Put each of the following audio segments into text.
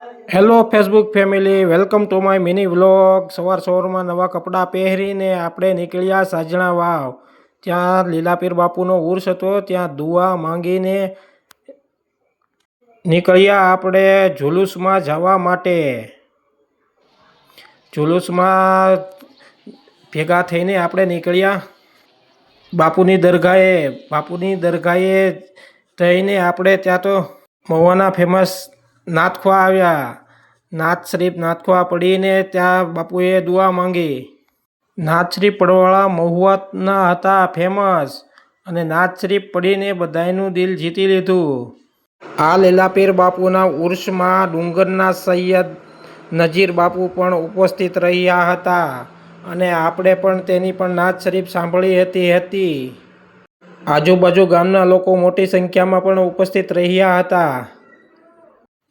Hello Facebook family, welcome to my mini vlog. સવારમાં નવા કપડાં પહેરીને આપણે નીકળ્યા સાજણા વાવ. ત્યાં લીલાપીર બાપુનો ઉર્સ હતો, ત્યાં દુઆ માંગીને નીકળ્યા આપણે જુલુસમાં જવા માટે. જુલુસમાં ભેગા થઈને આપણે નીકળ્યા બાપુની દરગાહે થઈને આપણે ત્યાં તો મહુવાના ફેમસ નાથખવા આવ્યા. નાથ શરીફ નાથખવા પડીને ત્યાં બાપુએ દુઆ માંગી. નાથ શરીફ પડવાળા મહુવાના હતા ફેમસ, અને નાથ શરીફ પડીને બધાયનું દિલ જીતી લીધું. આ લીલાપીર બાપુના ઉર્સમાં ડુંગરના સૈયદ નજીર બાપુ પણ ઉપસ્થિત રહ્યા હતા, અને આપણે પણ તેની પણ નાથ શરીફ સાંભળી હતી. આજુબાજુ ગામના લોકો મોટી સંખ્યામાં પણ ઉપસ્થિત રહ્યા હતા.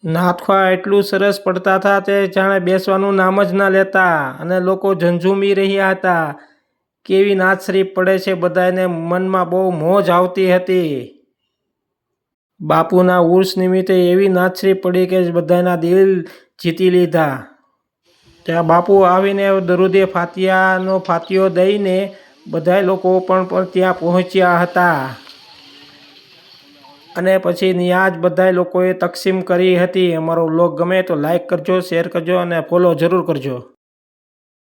નાથખવા એટલું સરસ પડતા હતા તે જાણે બેસવાનું નામ જ ના લેતા, અને લોકો ઝંઝૂમી રહ્યા હતા. કેવી નાથ શરીફ પડે છે, બધાને મનમાં બહુ મોજ આવતી હતી. બાપુના ઉર્સ નિમિત્તે એવી નાથ શરીફ પડી કે બધાના દિલ જીતી લીધા. ત્યાં બાપુ આવીને દરૂદે ફાતિહાનો ફાતિહો દઈને બધા લોકો પણ ત્યાં પહોંચ્યા હતા, અને પછી નિયાજ બધા લોકોએ તકસીમ કરી હતી. અમારો વ્લોગ ગમે તો લાઈક કરજો, શેર કરજો અને ફોલો જરૂર કરજો.